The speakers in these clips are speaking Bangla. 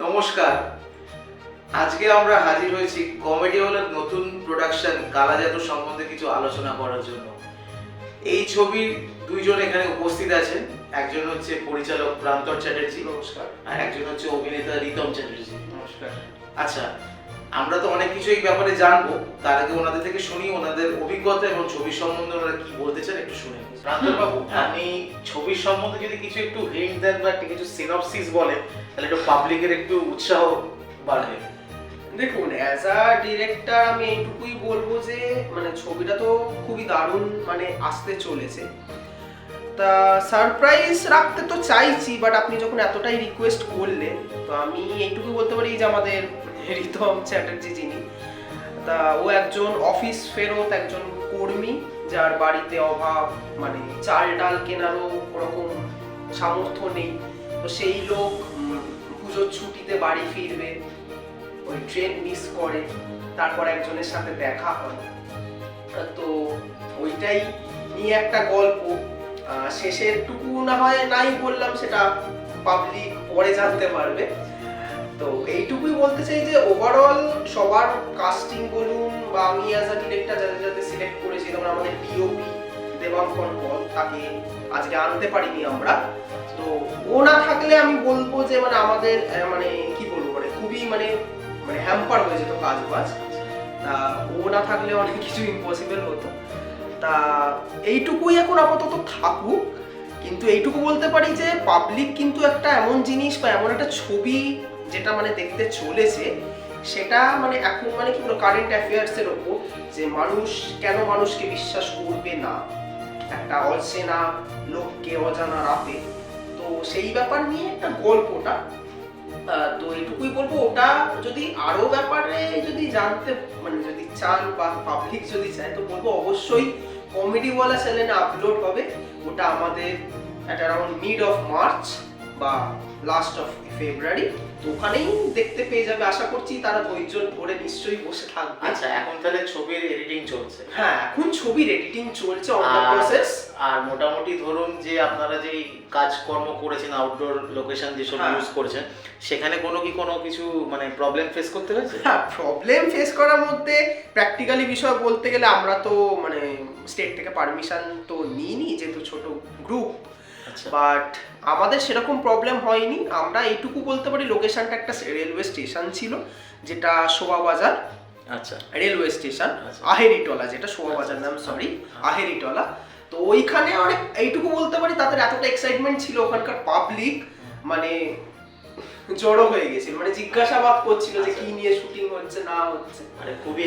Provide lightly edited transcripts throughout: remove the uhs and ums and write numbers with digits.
নমস্কার, আজকে আমরা হাজির হয়েছি কমেডি হলের নতুন প্রোডাকশন কালা জাদু সম্বন্ধে কিছু আলোচনা করার জন্য। এই ছবির দুইজন এখানে উপস্থিত আছেন। একজন হচ্ছে পরিচালক প্রান্তর চ্যাটার্জি, নমস্কার, আর একজন হচ্ছে অভিনেতা রিতম চ্যাটার্জি, নমস্কার। আচ্ছা, আমরা তো অনেক কিছু এই ব্যাপারে জানবো, তার আগে ওনাদের থেকে শুনি ওনাদের অভিজ্ঞতা এবং ছবির সম্বন্ধে ওনারা কি বলতে চান একটু শুনে। প্রান্তর বাবু, আপনি ছবির সম্বন্ধে যদি কিছু একটু হিন্ট দেন বা কিছু সিনপসিস বলেন, তাহলে একটু পাবলিকের একটু উৎসাহ বাড়বে। দেখুন, অ্যাজ আ ডিরেক্টর আমি এইটুকুই বলবো যে মানে ছবিটা তো খুবই দারুণ মানে আসতে চলেছে। তা সারপ্রাইজ রাখতে তো চাইছি, বাট আপনি যখন এতটাই রিকোয়েস্ট করলেন তো আমি এইটুকুই বলতে পারি যে আমাদের রিতম চ্যাটার্জি যিনি, তা ও একজন অফিস ফেরত একজন কর্মী, যার বাড়িতে অভাব, মানে চাল ডাল কেনারও ওরকম সামর্থ্য নেই। তো সেই লোক পুজোর ছুটিতে বাড়ি ফিরবে, ওই ট্রেন মিস করে, তারপর একজনের সাথে দেখা হয়। তো ওইটাই নিয়ে একটা গল্প। শেষের টুকু না হয় নাই বললাম, সেটা পাবলিক পরে জানতে পারবে। তো এইটুকুই বলতে চাই যে ওভারঅল সবার কাস্টিং বলুন বা আমি অ্যাজ আ ডিরেক্টর যাদের যাদের সিলেক্ট করেছি, যেমন আমাদের ডিওপি দেবাঙ্কন পল, তাকে আজকে আনতে পারিনি আমরা। তো ও না থাকলে আমি বলবো যে মানে আমাদের মানে কি বলবো মানে খুবই মানে মানে হ্যাম্পার হয়ে যেত কাজ বাজ। তা ও না থাকলে অনেক কিছু ইম্পসিবল হতো। তা এইটুকুই এখন আপাতত থাকুক, কিন্তু এইটুকু বলতে পারি যে পাবলিক কিন্তু একটা এমন জিনিস বা এমন একটা ছবি যেটা মানে দেখতে চলেছে, সেটা মানে এখন মানে কি বলবো কারেন্ট অ্যাফেয়ার্সের ওপর, যে মানুষ কেন মানুষকে বিশ্বাস করবে না একটা অচেনা লোককে অজানা রাতে। তো সেই ব্যাপার নিয়ে একটা গল্পটা। তো এইটুকুই বলবো, ওটা যদি আরো ব্যাপারে যদি জানতে মানে যদি চান বা পাবলিক যদি চায়, তো বলবো অবশ্যই কমেডিওয়ালা চ্যানেলে আপলোড হবে। ওটা আমাদের at around mid of March বা লাস্ট অফ ফেব্রুয়ারি, তো ওখানেই দেখতে পেয়ে যাবে। আশা করছি তারা ধৈর্য ধরে নিশ্চয়ই বসে থাকবে। আচ্ছা, এখন তাহলে ছবির এডিটিং চলছে? হ্যাঁ, এখন ছবির এডিটিং চলছে, অন দ্য প্রসেস। আর মোটামুটি ধরুন যে আপনারা যে কাজকর্ম করেছেন, আউটডোর লোকেশন যেসব ইউজ করেছেন, সেখানে কোনো কিছু মানে প্রবলেম ফেস করতে হয়েছে? হ্যাঁ, প্রবলেম ফেস করার মধ্যে প্র্যাকটিক্যালি বিষয় বলতে গেলে আমরা তো মানে স্টেট থেকে পারমিশন তো নিইনি, যেহেতু ছোট গ্রুপ। বাট আমাদের সেরকম প্রবলেম হয়নি। আমরা এইটুকু বলতে পারি, লোকেশনটা একটা রেলওয়ে স্টেশন ছিল, যেটা শোভাবাজার। আচ্ছা, রেলওয়ে স্টেশন আহেরিটলা, যেটা শোভাবাজার নাম, সরি আহেরিটলা। তো ওইখানে অনেক এইটুকু বলতে পারি তাদের এতটা এক্সাইটমেন্ট ছিল, ওখানকার পাবলিক মানে জড়ো হয়ে গেছিল, মানে জিজ্ঞাসাবাদ করছিল যে কি নিয়ে শুটিং হচ্ছে না হচ্ছে, মানে খুবই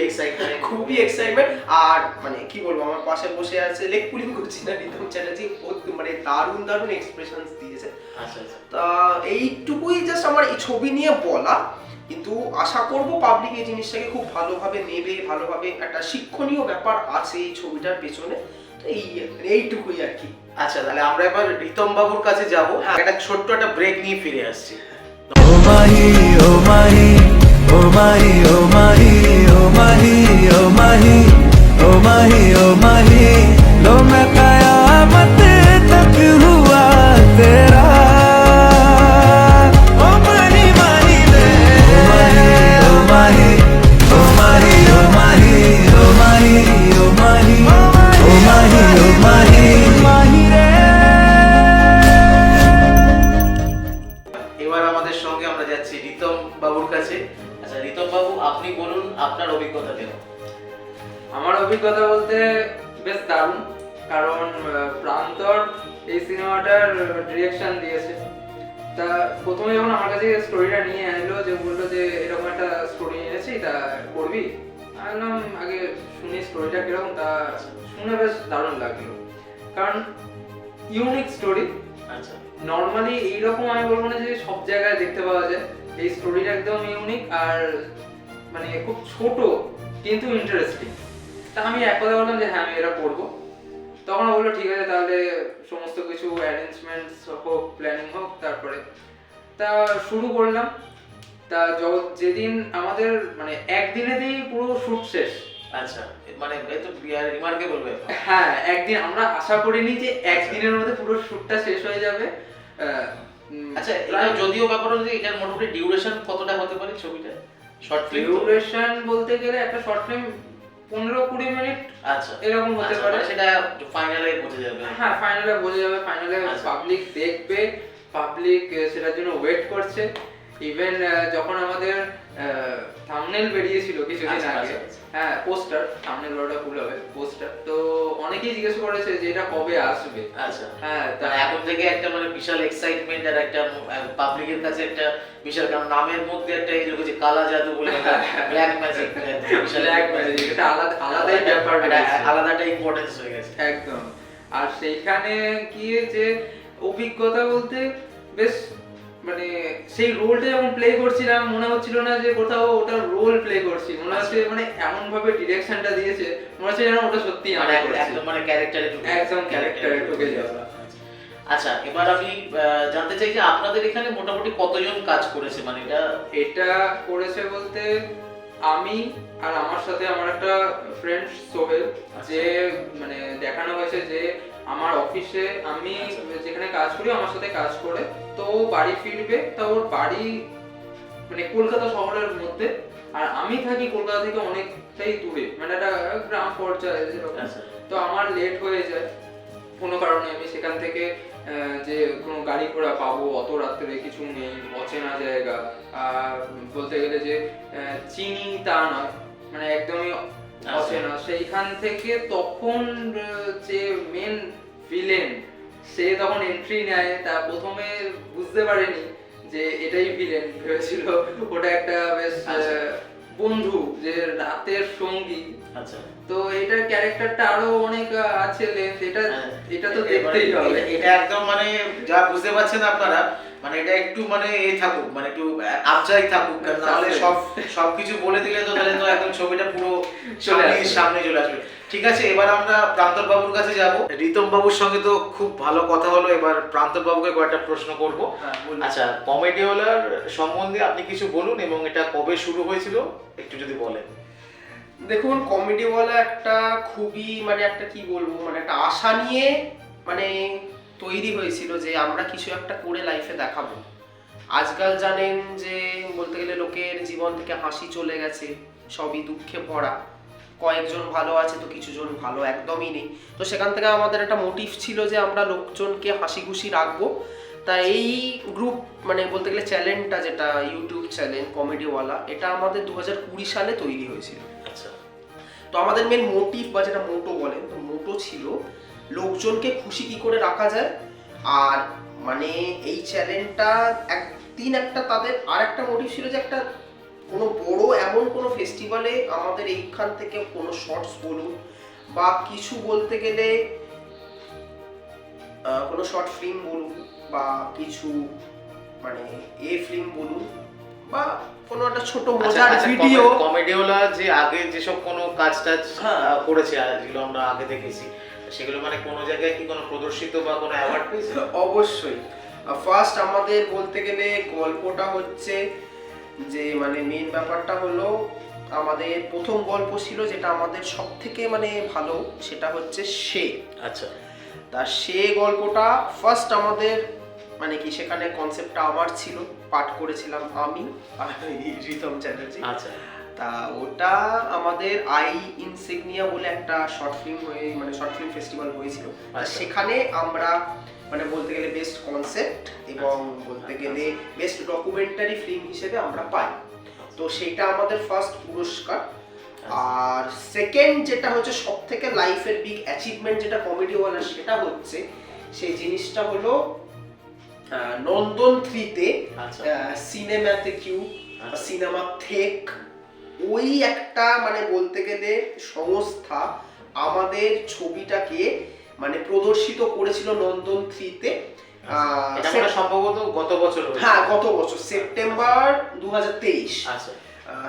এক্সাইটমেন্ট। আর মানে কি বলবো, আমার পাশে বসে আছে লেগ পুলিং করছি না রিতম চ্যাটার্জি, মানে দারুণ এক্সপ্রেশনস দিয়েছে। আচ্ছা আচ্ছা, তা এইটুকুই জাস্ট আমার এই ছবি নিয়ে বলা, কিন্তু আশা করব পাবলিক এই জিনিসটাকে খুব ভালোভাবে নেবে, ভালোভাবে একটা শিক্ষণীয় ব্যাপার আছে এই ছবিটার পেছনে। তো এইটুকুই আর কি। আচ্ছা, তাহলে আমরা এবার রিতম বাবুর কাছে যাব। একটা ছোট্ট একটা ব্রেক নিয়ে ফিরে আসছি। ও মাহি ও মাহি ও মাহি ও মাহি ও মাহি ও মাহি ও মাহি ও মাহি लो मैं कयामत तक हुआ तेरा ओ माही माही रे ओ माही ओ माही ओ माही ओ माही ओ माही ओ माही ओ माही माही रे। এবার আমাদের সঙ্গে আমরা যাচ্ছি রিতম বাবুর কাছে। আচ্ছা রিতম বাবু, আপনি বলুন আপনার অভিজ্ঞতা কেমন? আমার অভিজ্ঞতা বলতে বেশ দারুণ, কারণ প্রান্তর এই সিনেমাটার ডিরেকশন দিয়েছে। তা প্রথমে যখন আমার কাছে স্টোরিটা নিয়ে এলো, যে বললো যে এরকম একটা স্টোরি এনেছি, তা করবি? আমি বললাম আগে শুনি স্টোরিটা কিরকম। তা শুনে বেশ দারুণ লাগলো, কারণ ইউনিক স্টোরি। আচ্ছা, নর্মালি এইরকম আমি বলবো না যে সব জায়গায় দেখতে পাওয়া যায়। এই স্টোরিটা একদম ইউনিক, আর মানে খুব ছোট কিন্তু ইন্টারেস্টিং। তা আমি এক কথা বললাম যে হ্যাঁ আমি এটা করবো। তখন বললো ঠিক আছে, তাহলে সমস্ত কিছু অ্যারেঞ্জমেন্টস হোক, প্ল্যানিং হোক, তারপরে তা শুরু করলাম। তা যেদিন আমাদের মানে একদিনেতেই পুরো শুট শেষ, আচ্ছা, মানে এই তো রিমার্কেবল ব্যাপার। হ্যাঁ, একদিন আমরা আশা করিনি যে একদিনের মধ্যে পুরো শুটটা শেষ হয়ে যাবে। আচ্ছা, এটা যদিও ব্যাপার হলো যে এটার মোটামুটি ডিউরেশন কতটা হতে পারে ছবিটা? শর্ট ফিল্ম ডিউরেশন বলতে গেলে একটা শর্ট ফিল্ম 15-20 মিনিট আচ্ছা এরকম হতে আচ্ছা, পারে। মানে সেটা ফাইনালে বোঝা যাবে। হ্যাঁ, ফাইনালে বোঝা যাবে, ফাইনালে আচ্ছা। পাবলিক দেখবে, পাবলিক সেটার জন্য ওয়েট করছে। ইভেন যখন আমাদের থাম্বনেল বেরিয়েছিল কিছুদিন আচ্ছা, আগে, আচ্ছা। হ্যাঁ পোস্টার, থাম্বনেল বড়টা ভুল হবে, পোস্টার, তো অনেকেই জিজ্ঞেস করেছে যে এটা কবে আসবে। আচ্ছা, হ্যাঁ, তা মানে এখন থেকে একটা মানে বিশাল এক্সাইটমেন্ট আর একটা পাবলিকের কাছে একটা বিশাল, কারণ নামের মধ্যে একটা এই যে কালা জাদু বলে ব্ল্যাক ম্যাজিক, বিশাল Black magic, এটা আলাদাই ব্যাপার একটা রয়েছে। আলাদা একটা ইম্পর্টেন্স হয়ে গেছে। একদম। আর সেইখানে গিয়ে যে অভিজ্ঞতা বলতে বেশ মানে সেই রোলটা যখন প্লে করছিলাম মনে হচ্ছিল না যে কোথাও ওটা রোল প্লে করছি, মনে হচ্ছে মানে এমন ভাবে ডিরেকশনটা দিয়েছে মনে হচ্ছে যেন ওটা সত্যি মানে আমি করছি। একদম মানে ক্যারেক্টারে একদম ক্যারেক্টারে ঢুকে যাওয়া। আচ্ছা, এবার আমি জানতে চাই যে আপনাদের এখানে মোটামুটি কতজন কাজ করেছে, মানে এটা এটা করেছে বলতে আমি আর আমার সাথে আমার একটা ফ্রেন্ড সোহেল, যে মানে দেখানো হয়েছে যে আমার অফিসে আমি যেখানে কাজ করি আমার সাথে কাজ করে, তো ও বাড়ি ফিরবে, তা ওর বাড়ি মানে কলকাতা শহরের মধ্যে, আর আমি থাকি কলকাতা থেকে অনেকটাই দূরে, মানে একটা গ্রাম পর্যায়ে যেরকম। আচ্ছা। তো আমার লেট হয়ে যায় কোনো কারণে, আমি সেখান থেকে যে কোনো গাড়ি ঘোড়া পাবো অত রাত্রে কিছু নেই, অচেনা জায়গা, বলতে গেলে যে চিনি তা নয়, মানে একদমই অচেনা, সেইখান থেকে তখন যে মেন ভিলেন সে তখন এন্ট্রি নেয়, তা প্রথমে বুঝতে পারেনি যে এটাই ভিলেন, ভেবেছিল ওটা একটা বেশ বন্ধু, যে রাতের সঙ্গী। আচ্ছা, তো এটার ক্যারেক্টারটা আরো অনেক আছে লেন্থ, এটা তো এবারে দেখতেই হবে। এটা একদম মানে যা বুঝতে পারছেন আপনারা, মানে এটা একটু মানে থাকুক, মানে একটু আবজাই থাকুক, কারণ নাহলে সবকিছু বলে দিলে তো তাহলে তো একদম ছবিটা পুরো সামনে চলে আসবে। ঠিক আছে, এবার আমরা প্রান্তর বাবুর কাছে যাব। রিতম বাবুর সঙ্গে তো খুব ভালো কথা হলো, এবার প্রান্তর বাবুকে কয়েকটা প্রশ্ন করব। আচ্ছা, কমেডিওয়ালার সম্বন্ধে আপনি কিছু বলুন, এবং এটা কবে শুরু হয়েছিল একটু যদি বলেন। দেখুন, কমেডিওয়ালা একটা খুবই মানে একটা কি বলবো, মানে একটা আশা নিয়ে মানে তৈরি হয়েছিল যে আমরা কিছু একটা করে লাইফে দেখাবো। আজকাল জানেন যে বলতে গেলে লোকের জীবন থেকে হাসি চলে গেছে, সবই দুঃখে ভরা, কয়েকজন ভালো আছে তো কিছুজন ভালো একদমই নেই। তো সেখান থেকে আমাদের একটা মোটিভ ছিল যে আমরা লোকজনকে হাসি খুশি রাখবো। তা এই গ্রুপ মানে বলতে গেলে চ্যানেলটা, যেটা ইউটিউব চ্যানেল কমেডিওয়ালা, এটা আমাদের 2020 সালে তৈরি হয়েছিল। আচ্ছা, তো আমাদের মেন মোটিভ বা যেটা মোটো বলেন, তো মোটো ছিল লোকজনকে খুশি কি করে রাখা যায়। আর মানে এই চ্যানেলটা একটা তাদের আর একটা মোটিভ ছিল যে একটা কোনো বড় এমন কোনো ফেস্টিভ্যালে আমাদের এইখান থেকে কোনো শর্টস বলুন বা কিছু বলতে গেলে কোনো শর্ট ফিল্ম বলুন বা কিছু মানে ফিল্ম বলুন বা কোনো একটা ছোট মজার ভিডিও। কমেডিওয়ালা যে আগে যেসব কোনো কাজ টাজ হ্যাঁ। করেছে, যেগুলো আমরা আগে দেখেছি, সেগুলো মানে কোনো জায়গায় কি কোনো প্রদর্শিত বা কোনো অ্যাওয়ার্ড পেয়েছে? অবশ্যই। ফার্স্ট আমাদের বলতে গেলে গল্পটা হচ্ছে যে মানে মেন ব্যাপারটা হলো আমাদের প্রথম গল্প ছিল যেটা আমাদের সব থেকে মানে ভালো, সেটা হচ্ছে সে। আচ্ছা, তা সে গল্পটা ফার্স্ট আমাদের মানে কি সেখানে কনসেপ্টটা আমার ছিল, পাঠ করেছিলাম আমি আর রিতম চ্যাটার্জি। আচ্ছা, তা ওটা আমাদের আই ইনসিগনিয়া বলে একটা শর্ট ফিল্ম হয়ে মানে শর্ট ফিল্ম ফেস্টিভ্যাল হয়েছিল। আচ্ছা। সেখানে আমরা মানে বলতে গেলে বেস্ট কনসেপ্ট এবং বলতে গেলে বেস্ট ডকুমেন্টারি ফিল্ম হিসেবে আমরা পাই। তো সেটা আমাদের ফার্স্ট পুরস্কার। আর সেকেন্ড যেটা হচ্ছে সব থেকে লাইফের বিগ অ্যাচিভমেন্ট যেটা কমেডিওয়ালা, সেটা হচ্ছে সেই জিনিসটা হলো নন্দন 3-তে আচ্ছা, সিনেমাতে কিউ সিনেমা থেক, ওই একটা মানে বলতে গেলে সংস্থা আমাদের ছবিটাকে মানে প্রদর্শিত করেছিল নন্দন 3-তে। এটা মানে সম্ভবত গত বছর হয়েছে। হ্যাঁ, গত বছর সেপ্টেম্বর 2023। আচ্ছা,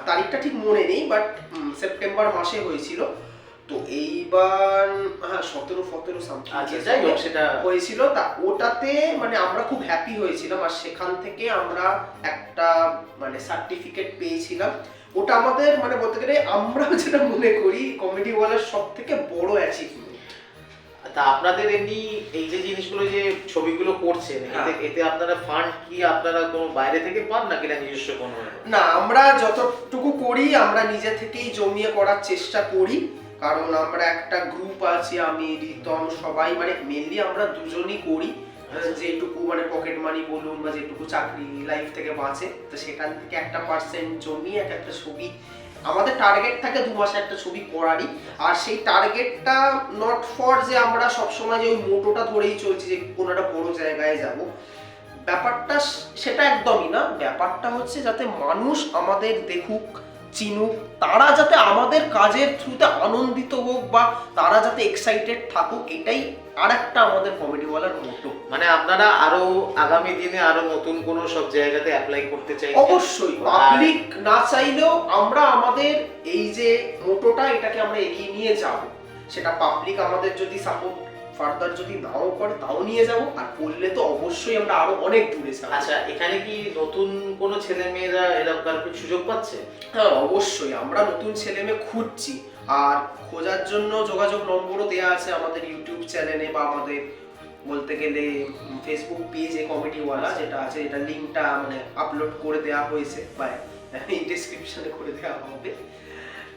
তারিখটা ঠিক মনে নেই, বাট সেপ্টেম্বর মাসে হয়েছিল। তো এইবার হ্যাঁ 17 সামথিং আচ্ছা, যাই হোক সেটা হয়েছিল। তা ওটাতে মানে আমরা খুব হ্যাপি হয়েছিলাম, আর সেখান থেকে আমরা একটা মানে সার্টিফিকেট পেয়েছিলাম ওটা আমাদের মানে বলতে গেলে আমরা যেটা মনে করি কমেডি ওয়ালার সব থেকে বড় অ্যাচিভমেন্ট। তা আপনাদের এমনি এই যে জিনিসগুলো যে ছবিগুলো করছেন, এতে আপনারা ফান্ড কি আপনারা কোনো বাইরে থেকে পান নাকি না নিজস্ব কোনো? না, আমরা যতটুকু করি আমরা নিজে থেকেই জমিয়ে করার চেষ্টা করি, কারণ আমরা একটা গ্রুপ আছে, আমি রিতম সবাই মানে মেনলি আমরা দুজনই করি, যেটুকু মানে পকেট মানি বলুন বা যেটুকু চাকরি লাইফ থেকে বাঁচে, তো সেখান থেকে একটা পার্সেন্ট জমিয়ে একটা ছবি আমাদের টার্গেট থাকে 2 মাসে একটা ছবি করারই। আর সেই টার্গেটটা নট ফর যে আমরা সবসময় যে ওই মোটোটা ধরেই চলছি যে কোনো একটা বড় জায়গায় যাব, ব্যাপারটা সেটা একদমই না। ব্যাপারটা হচ্ছে যাতে মানুষ আমাদের দেখুক, চিনুক, তারা যাতে আমাদের কাজের থ্রুতে আনন্দিত হোক বা তারা যাতে এক্সাইটেড থাকুক, এটাই আর একটা আমাদের কমেডি ওয়ালার মোটো। মানে আপনারা আরো আগামী দিনে আরো নতুন কোন সব জায়গাতে অ্যাপ্লাই করতে চাই? অবশ্যই, পাবলিক না চাইলেও আমরা আমাদের এই যে মোটোটা এটাকে আমরা এগিয়ে নিয়ে যাব। সেটা পাবলিক আমাদের যদি সাপোর্ট ফার্দার যদি নাও করে তাও নিয়ে যাব, আর করলে তো অবশ্যই আমরা আরো অনেক দূরে যাব। আচ্ছা, এখানে কি নতুন কোন ছেলে মেয়েরা এরকম কারোর সুযোগ পাচ্ছে? হ্যাঁ, অবশ্যই আমরা নতুন ছেলে মেয়ে খুঁজছি, আর খোঁজার জন্য যোগাযোগ নম্বরও দেওয়া আছে আমাদের ইউটিউব চ্যানেলে বা আমাদের বলতে গেলে ফেসবুক পেজে কমেডি ওয়ালা যেটা আছে, এটা লিঙ্কটা মানে আপলোড করে দেওয়া হয়েছে বা ডেসক্রিপশনে করে দেওয়া হবে।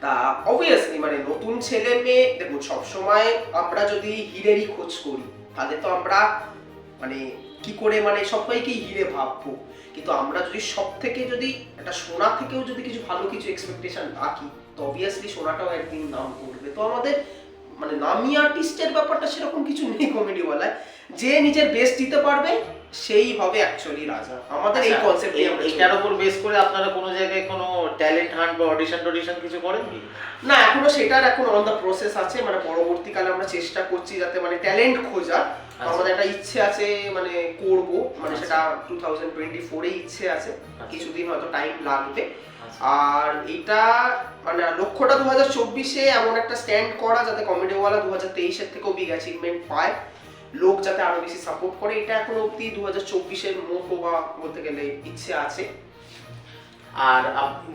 তা অবভিয়াসলি মানে নতুন ছেলে মেয়ে দেখুন, সবসময় আমরা যদি হিরেরই খোঁজ করি তাহলে তো আমরা মানে কি করে মানে সবাইকেই হিরে ভাববো, কিন্তু আমরা যদি সব থেকে যদি একটা সোনা থেকেও যদি কিছু ভালো কিছু এক্সপেকটেশন রাখি তো অবভিয়াসলি সোনাটাও একদিন নাম করবে। তো আমাদের মানে নামি আর্টিস্টের ব্যাপারটা সেরকম কিছু নেই কমেডি ওয়ালায়, যে নিজের বেস্ট দিতে পারবে সেই হবে অ্যাকচুয়ালি রাজা। আমাদের এই কনসেপ্টে এটার উপর বেস করে আপনারা কোনো জায়গায় কোনো ট্যালেন্ট হান্ট বা অডিশন কিছু করেন কি? না, এখনো সেটার এখন অন দ্য প্রসেস আছে, মানে পরবর্তীকালে আমরা চেষ্টা করছি যাতে মানে ট্যালেন্ট খোঁজার। আমাদের একটা ইচ্ছে আছে মানে করব, মানে সেটা 2024 এ ইচ্ছে আছে, কিছুদিন হয়তো টাইম লাগবে। আর এটা মানে লক্ষ্যটা 2024-এ এমন একটা স্ট্যান্ড করা যাতে কমেডি ওয়ালা 2023-এর থেকেও বিগ অ্যাচিভমেন্ট পায়, লোক যাতে আরো বেশি সাপোর্ট করে। এটা এখনো অবধি 2024-এর মোটো বা বলতে গেলে ইচ্ছে আছে। আর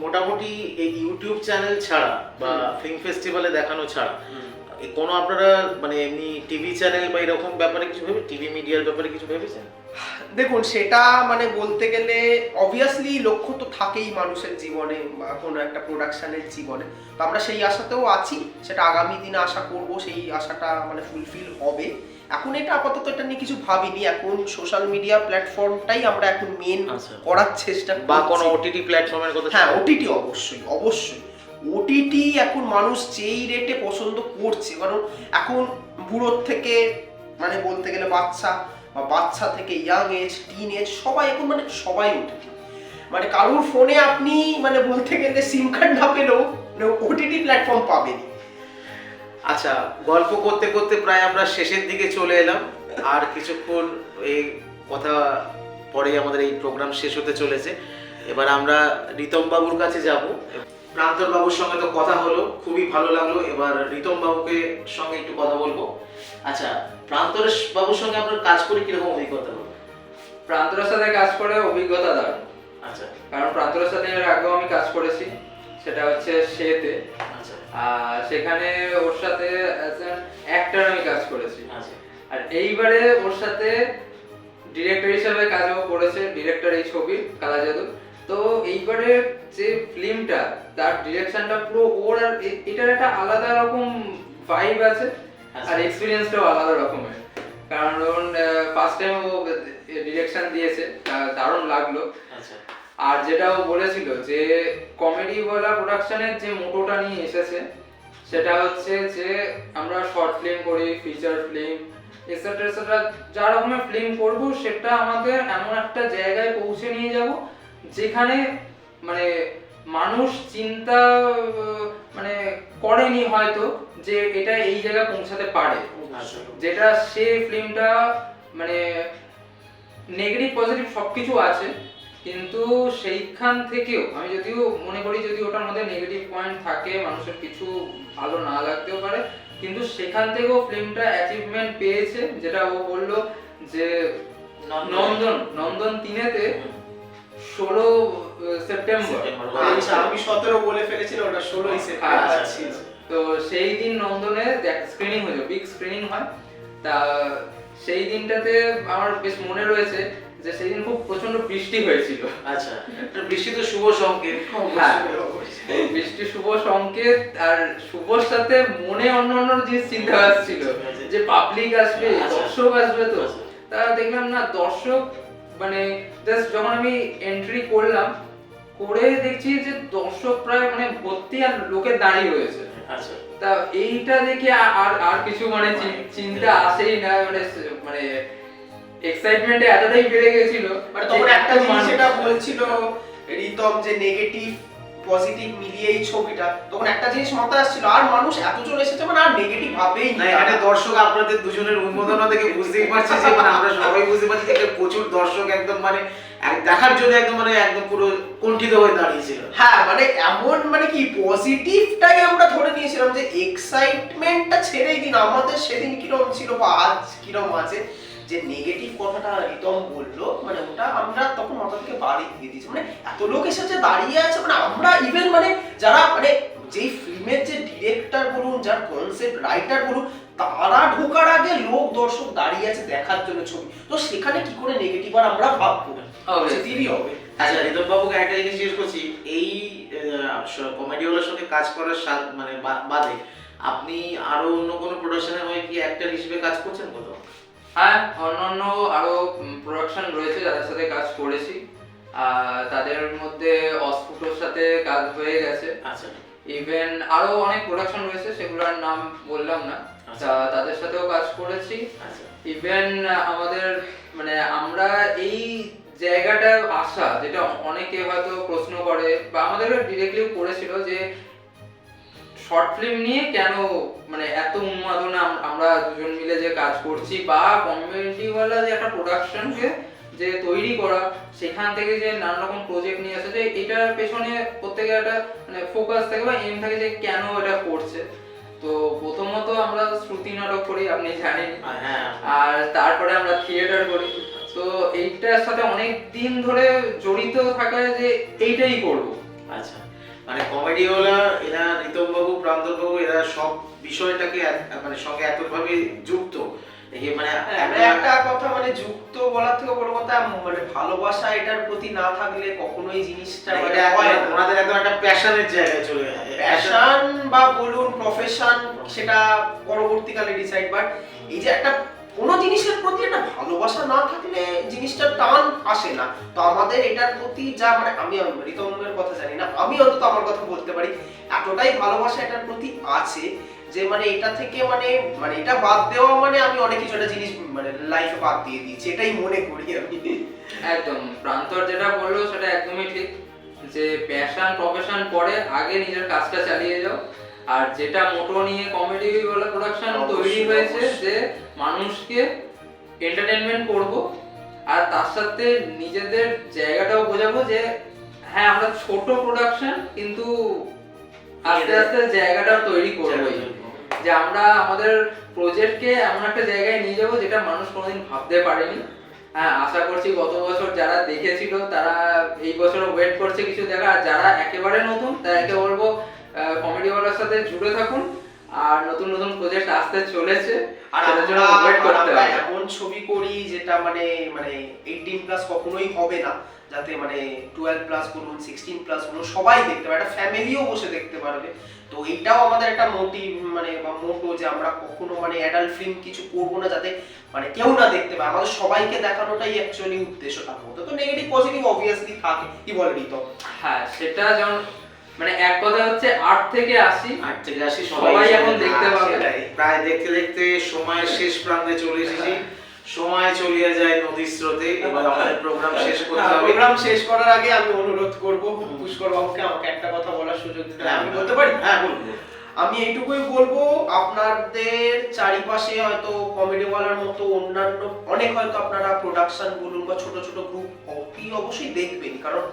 মোটামুটি এই ইউটিউব চ্যানেল ছাড়া বা ফিল্ম ফেস্টিভ্যালে দেখানো ছাড়া কোনো আপনারা মানে এমনি টিভি চ্যানেল বা এরকম ব্যাপারে কিছু ভেবে, টিভি মিডিয়ার ব্যাপারে কিছু ভেবেছেন? দেখুন, সেটা মানে বলতে গেলে অবভিয়াসলি লক্ষ্য তো থাকেই মানুষের জীবনে বা কোনো একটা প্রোডাকশনের জীবনে, তো আমরা সেই আশাতেও আছি, সেটা আগামী দিনে আশা করব সেই আশাটা মানে ফুলফিল হবে। এখন এটা আপাতত এটা নিয়ে কিছু ভাবিনি, এখন সোশ্যাল মিডিয়া প্ল্যাটফর্মটাই আমরা এখন মেন করার চেষ্টা বা কোনো ওটিটি প্ল্যাটফর্মের কথা? হ্যাঁ, ওটিটি অবশ্যই অবশ্যই। ওটিটি এখন মানুষ যেই রেটে পছন্দ করছে, কারণ এখন বুড়োর থেকে মানে বলতে গেলে বাচ্চা থেকে ইয়াং এজ, টিন এজ সবাই এখন মানে সবাই ওটিটি, মানে কারোর ফোনে আপনি মানে বলতে গেলে সিম কার্ড না পেলেও ওটিটি প্ল্যাটফর্ম পাবেন। আচ্ছা, গল্প করতে করতে প্রায় আমরা শেষের দিকে চলে এলাম, আর কিছুক্ষণ এই কথা পরেই আমাদের এই প্রোগ্রাম শেষ হতে চলেছে। এবার আমরা রিতম বাবুর কাছে যাব। প্রান্তর বাবুর সঙ্গে তো কথা হলো, খুবই ভালো লাগলো। এবার রিতম বাবুকে সঙ্গে একটু কথা বলবো। আচ্ছা, প্রান্তর বাবুর সঙ্গে আপনার কাজ করে কিরকম অভিজ্ঞতা হলো? প্রান্তরের সাথে কাজ করে অভিজ্ঞতা দারুণ। আচ্ছা, কারণ প্রান্তরের সাথে এর আগেও আমি কাজ করেছি, সেটা হচ্ছে সেতে। আচ্ছা, আর সেখানে ওর সাথে অ্যাজ অ্যান অ্যাক্টর আমি কাজ করেছি। আচ্ছা। আর এইবারে ওর সাথে ডিরেক্টর হিসেবে কাজও করেছে, ডিরেক্টর এই ছবির কালা জাদু। তো এইবারে যে ফিল্মটা, তার ডিরেকশনটা পুরো ওর, আর এটার একটা আলাদা রকম ভাইব আছে, আর এক্সপিরিয়েন্সটাও আলাদা রকমের। কারণ ফার্স্ট টাইম ও ডিরেকশন দিয়েছে, দারুণ লাগলো। আচ্ছা। আর যেটা ও বলেছিল যে কমেডি ওয়ালা প্রোডাকশনের যে মোটোটা নিয়ে এসেছে, সেটা হচ্ছে যে আমরা শর্ট ফিল্ম করি, ফিচার ফিল্ম এক্সেট্রা এক্সেট্রা, যা রকমের ফিল্ম করব সেটা আমাদের এমন একটা জায়গায় পৌঁছে নিয়ে যাব যেখানে মানে মানুষ চিন্তা মানে করেনি হয়তো যে এটা এই জায়গায় পৌঁছাতে পারে, যেটা সে ফিল্মটা মানে নেগেটিভ পজিটিভ সবকিছু আছে, কিন্তু সেইখান থেকেও আমি যদিও মনে করি যদি ওটার মধ্যে নেগেটিভ পয়েন্ট থাকে, মানুষের কিছু ভালো না লাগতেও পারে, কিন্তু সেখান থেকেও ফিল্মটা অ্যাচিভমেন্ট পেয়েছে। যেটা ও বললো যে নন্দন 3-তে 16 সেপ্টেম্বর। আচ্ছা, আমি 17 বলে ফেলেছিলাম, ওটা 16ই সেপ্টেম্বর আচ্ছা, ছিল। তো সেই দিন নন্দনে স্ক্রিনিং হয়েছে, বিগ স্ক্রিনিং হয়। তা সেই দিনটাতে আমার বেশ মনে রয়েছে যে সেই দিন খুব প্রচন্ড বৃষ্টি হয়েছিল। আচ্ছা, এটা বৃষ্টি তো শুভ সংকেত। হ্যাঁ, বৃষ্টি শুভ সংকেত, আর শুভর সাথে মনে অন্য অন্য জিনিস চিন্তা আসছিল যে পাবলিক আসবে, আচ্ছা। দর্শক আসবে। তো আচ্ছা। তা দেখলাম না দর্শক, মানে জাস্ট যখন আমি এন্ট্রি করলাম, করে দেখছি যে দর্শক প্রায় মানে ভর্তি আর লোকে দাঁড়িয়ে রয়েছে। আচ্ছা, তা এইটা দেখে আর আর কিছু মানে চিন্তা আসেই না, মানে এক্সাইটমেন্টে এতটাই বেড়ে গেছিল। মানে তখন যে একটা এত জিনিস মানুষ। এটা বলছিল রিতম যে নেগেটিভ পজিটিভ মিলিয়ে এই ছবিটা, তখন একটা জিনিস মাথায় আসছিল, আর মানুষ এতজন এসেছে মানে আর নেগেটিভ ভাবেই না এখানে দর্শক আপনাদের দুজনের উন্মোদনা থেকে বুঝতেই পারছি যে মানে আমরা সবাই বুঝতে পারছি যে এখানে প্রচুর দর্শক একদম মানে দেখার জন্য একদম পুরো কুণ্ঠিত হয়ে দাঁড়িয়েছিল। হ্যাঁ, মানে এমন মানে কি পজিটিভটাই আমরা ধরে নিয়েছিলাম, যে এক্সাইটমেন্টটা ছেড়েই দিন আমাদের সেদিন কিরকম ছিল বা আজ কিরকম আছে, যে নেগেটিভ কথাটা রিতম বললো মানে ওটা আমরা তখন মাথা থেকে বাড়ি দিয়ে দিয়েছি। মানে এত লোক এসেছে দাঁড়িয়ে আছে, মানে আমরা ইভেন মানে যারা মানে যেই ফিল্মের যে ডিরেক্টর বলুন, যার কনসেপ্ট রাইটার বলুন, তারা ঢোকার আগে লোক দর্শক দাঁড়িয়ে আছে দেখার জন্য ছবি, তো সেখানে কি করে নেগেটিভ আর আমরা ভাববো, পজিটিভই হবে। আচ্ছা, রিতম বাবুকে একটা জিনিস জিজ্ঞেস করছি, এই কমেডি ওয়ালার সঙ্গে কাজ করার মানে বাদে আপনি আরো অন্য কোনো প্রোডাকশনের হয়ে কি অ্যাক্টর হিসেবে কাজ করছেন কোথাও? হ্যাঁ, অন্যান্য আরো প্রোডাকশন রয়েছে যাদের সাথে কাজ করেছি। তাদের মধ্যে অস্ফুটর সাথে কাজ হয়ে গেছে। আচ্ছা, ইভেন আরো অনেক প্রোডাকশন রয়েছে, সেগুলোর নাম বললাম না। আচ্ছা। তাদের সাথেও কাজ করেছি। আচ্ছা, ইভেন আমাদের মানে আমরা এই জায়গাটা আসা, যেটা অনেকে হয়তো প্রশ্ন করে বা আমাদের ডিরেক্টলিও করেছিল, যে শর্ট ফিল্ম নিয়ে কেন মানে এত উন্মাদনা আমরা দুজন মিলে যে কাজ করছি, বা কমিউনিটিওয়ালা যে একটা প্রোডাকশনকে যে তৈরি করা, সেখান থেকে যে নানা রকম প্রজেক্ট নিয়ে আসে, যে এটার পেছনে প্রত্যেকের একটা মানে ফোকাস থাকে বা এম থাকে যে কেন এটা করছে। তো প্রথমত আমরা শ্রুতি নাটক করি, আপনি জানেন, হ্যাঁ, আর তারপরে আমরা থিয়েটার করি। তো এইটার সাথে অনেক দিন ধরে জড়িত থাকা, যে এইটাই করব। আচ্ছা, মানে কমেডি ওয়ালা এরা রিতম বাবু, প্রান্তর বাবু এরা সব বিষয়টাকে মানে সঙ্গে এতভাবে যুক্ত, এই মানে একটা কথা মানে যুক্ত বলার থেকে বড় কথা মানে ভালোবাসা এটার প্রতি না থাকলে কখনোই জিনিসটা মানে হয় না। ওনাদের একদম একটা প্যাশনের জায়গায় চলে যায়, প্যাশন বা বলুন প্রফেশন, সেটা পরবর্তীকালে ডিসাইড, বাট এই যে একটা কোনো জিনিসের প্রতি একটা ভালোবাসা না থাকলে জিনিসটা টান আসে না। তো আমাদের এটার প্রতি যা মানে আমি রিতমের কথা জানি না, আমি অন্তত আমার কথা বলতে পারি, এতটাই ভালোবাসা এটার প্রতি আছে যে মানে এটা থেকে মানে মানে এটা বাদ দেওয়া মানে আমি অনেক কিছু একটা জিনিস মানে লাইফে বাদ দিয়ে দিয়েছি, এটাই মনে করি আমি। একদম, প্রান্তর যেটা বললো সেটা একদমই ঠিক, যে প্যাশন প্রফেশন পরে, আগে নিজের কাজটা চালিয়ে যাও। আর যেটা মোটো নিয়ে কমেডি বলা প্রোডাকশন তৈরি হয়েছে, যে মানুষকে এন্টারটেইনমেন্ট করব, আর তার সাথে নিজেদের জায়গাটাও বোঝাবো, যে হ্যাঁ আমরা ছোট প্রোডাকশন কিন্তু আস্তে আস্তে জায়গাটা তৈরি করবোই, যে আমরা আমাদের প্রজেক্টকে এমন একটা জায়গায় নিয়ে যাবো যেটা মানুষ কোনোদিন ভাবতে পারেনি। হ্যাঁ, আশা করছি গত বছর যারা দেখেছিল তারা এই বছরও ওয়েট করছে কিছু দেখা, আর যারা একেবারে নতুন তাদেরকে বলবো কমেডি ওয়ালার সাথে জুড়ে থাকুন, আর নতুন নতুন প্রজেক্ট আসতে চলেছে, আর সেটার জন্য ওয়েট করতে আমরা হবে। এমন ছবি করি যেটা মানে মানে 18+ কখনোই হবে না, যাতে মানে 12+ বলুন 16+ বলুন সবাই দেখতে পারে, একটা ফ্যামিলিও বসে দেখতে পারবে। তো এইটাও আমাদের একটা মোটিভ মানে বা মোটো, যে আমরা কখনো মানে অ্যাডাল্ট ফিল্ম কিছু করবো না যাতে মানে কেউ না দেখতে পায়, আমাদের সবাইকে দেখানোটাই অ্যাকচুয়ালি উদ্দেশ্য। তার মধ্যে তো নেগেটিভ পজিটিভ অবভিয়াসলি থাকে, কি বলে রিতম? হ্যাঁ, সেটা যেমন মানে এক কথা হচ্ছে 8 থেকে 80 সবাই এখন দেখতে পাবে। প্রায় দেখতে দেখতে সময়ের শেষ প্রান্তে চলে এসেছি, সময় চলিয়ে যায় নদীর স্রোতে, এবার আমাদের প্রোগ্রাম শেষ করতে হবে। প্রোগ্রাম শেষ করার আগে আমি অনুরোধ করব পুষ্কর বাবুকে আমাকে একটা কথা বলার সুযোগ দিতে, আমি বলতে পারি? হ্যাঁ, বলুন। আমি এইটুকুই বলবো, আপনাদের চারিপাশে হয়তো কমেডি ওয়ালার মতো অন্যান্য অনেক হয়তো আপনারা প্রোডাকশন বলুন বা ছোট ছোট গ্রুপ অবশ্যই দেখবেন, কারণ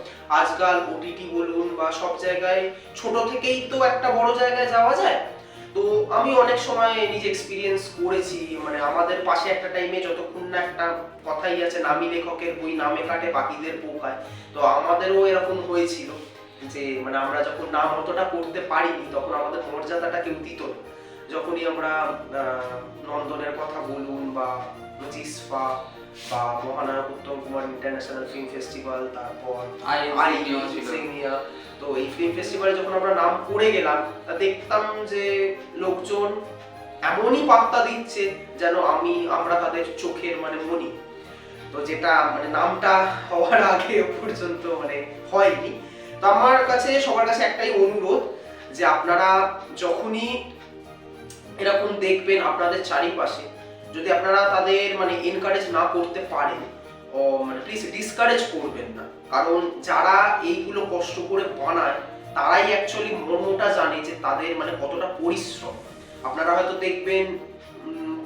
আজকাল ওটিটি বলুন বা সব জায়গায় ছোট থেকেই তো একটা বড় জায়গায় যাওয়া যায়। তো তো আমি অনেক সময় নিজে এক্সপিরিয়েন্স করেছি, মানে আমাদের পাশে একটা টাইমে যতক্ষণ না একটা কথাই আছে, নামি লেখকের বই নামে কাটে পাখিদের পোকায়, তো আমাদেরও এরকম হয়েছিল যে মানে আমরা যখন নাম অতটা করতে পারিনি তখন আমাদের মর্যাদাটা কেউ দিত না। যখনই আমরা নন্দনের কথা বলুন বা জিসফা বা মহানায়ক Uttam Kumar international film festival, তারপর আইনিয়া, তো এই ফিল্ম ফেস্টিভ্যালে যখন আমরা নাম করে গেলাম তা দেখতাম যে লোকজন এমনই পাত্তা দিচ্ছে যেন আমরা তাদের চোখের মানে মনি। তো যেটা মানে নামটা হওয়ার আগে পর্যন্ত মানে হয়নি। তো আমার কাছে সবার কাছে একটাই অনুরোধ যে আপনারা যখনই এরকম দেখবেন আপনাদের চারিপাশে, যদি আপনারা তাদের মানে এনকারেজ না করতে পারেন ও মানে প্লিজ ডিসকারেজ করবেন না, কারণ যারা এইগুলো কষ্ট করে বানায় তারাই অ্যাকচুয়ালি মর্মটা জানে যে তাদের মানে কতটা পরিশ্রম। আপনারা হয়তো দেখবেন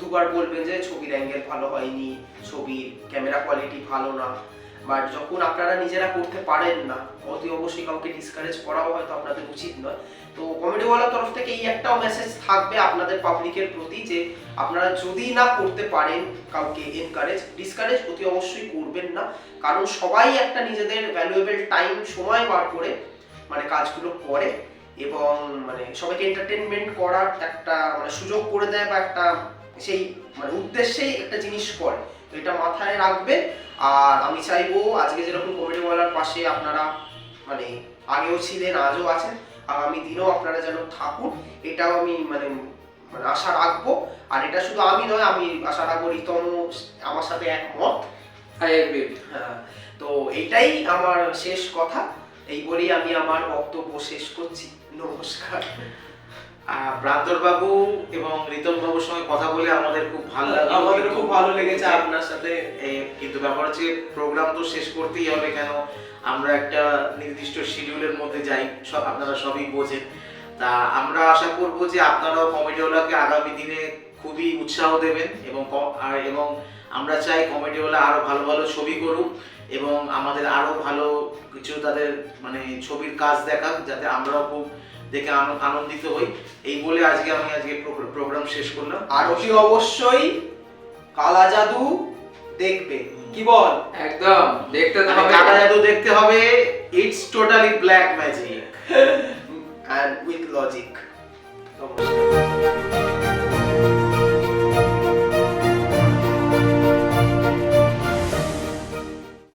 দুবার বলবেন যে ছবির অ্যাঙ্গেল ভালো হয়নি, ছবির ক্যামেরা কোয়ালিটি ভালো না, বাট যখন আপনারা নিজেরা করতে পারেন না অতি অবশ্যই কাউকে ডিসকারেজ করাও হয়তো আপনাদের উচিত নয়। তো কমেডিওয়ালার তরফ থেকে এই একটাও মেসেজ থাকবে আপনাদের পাবলিকের প্রতি যে আপনারা যদি না করতে পারেন কাউকে এনকারেজ, ডিসকারেজ অতি অবশ্যই করবেন না, কারণ সবাই একটা নিজেদের ভ্যালুয়েবল টাইম সময় বার করে মানে কাজগুলো করে এবং মানে সবাইকে এন্টারটেনমেন্ট করার একটা মানে সুযোগ করে দেয় বা একটা সেই মানে উদ্দেশ্যেই একটা জিনিস করে। তো এটা মাথায় রাখবে। আর আমি চাইবো আজকে যেরকম কমেডিওয়ালার পাশে আপনারা মানে আগেও ছিলেন আজও আছেন, আগামী দিনেও আপনারা যেন থাকুন, এটাও আমি মানে মানে আশা রাখবো। আর এটা শুধু আমি নয়, আমি আশা রাখবো রিতম আমার সাথে একমত। হ্যাঁ, তো এইটাই আমার শেষ কথা, এই বলেই আমি আমার বক্তব্য শেষ করছি। নমস্কার। প্রান্তর বাবু এবং রিতম বাবুর সঙ্গে কথা বলে আমাদের খুব ভালো লাগলো, আমাদের খুব ভালো লেগেছে আপনার সাথে। কিন্তু ব্যাপার হচ্ছে প্রোগ্রাম তো শেষ করতেই হবে, কেন আমরা একটা নির্দিষ্ট শিডিউলের মধ্যে যাই, সব আপনারা সবই বোঝেন। তা আমরা আশা করব যে আপনারাও কমেডিওয়ালাকে আগামী দিনে খুবই উৎসাহ দেবেন এবং এবং আমরা চাই কমেডিওয়ালা আরো ভালো ভালো ছবি করুক এবং আমাদের আরো ভালো কিছু তাদের মানে ছবির কাজ দেখাক, যাতে আমরাও খুব দেখে আনন্দিত হই। এই বলে আজকে প্রোগ্রাম শেষ করলাম। আর অতি অবশ্যই কালা জাদু দেখবে, কি বল? একদম দেখতে তো হবে, কালা জাদু দেখতে হবে। It's totally black magic and with logic. নমস্কার।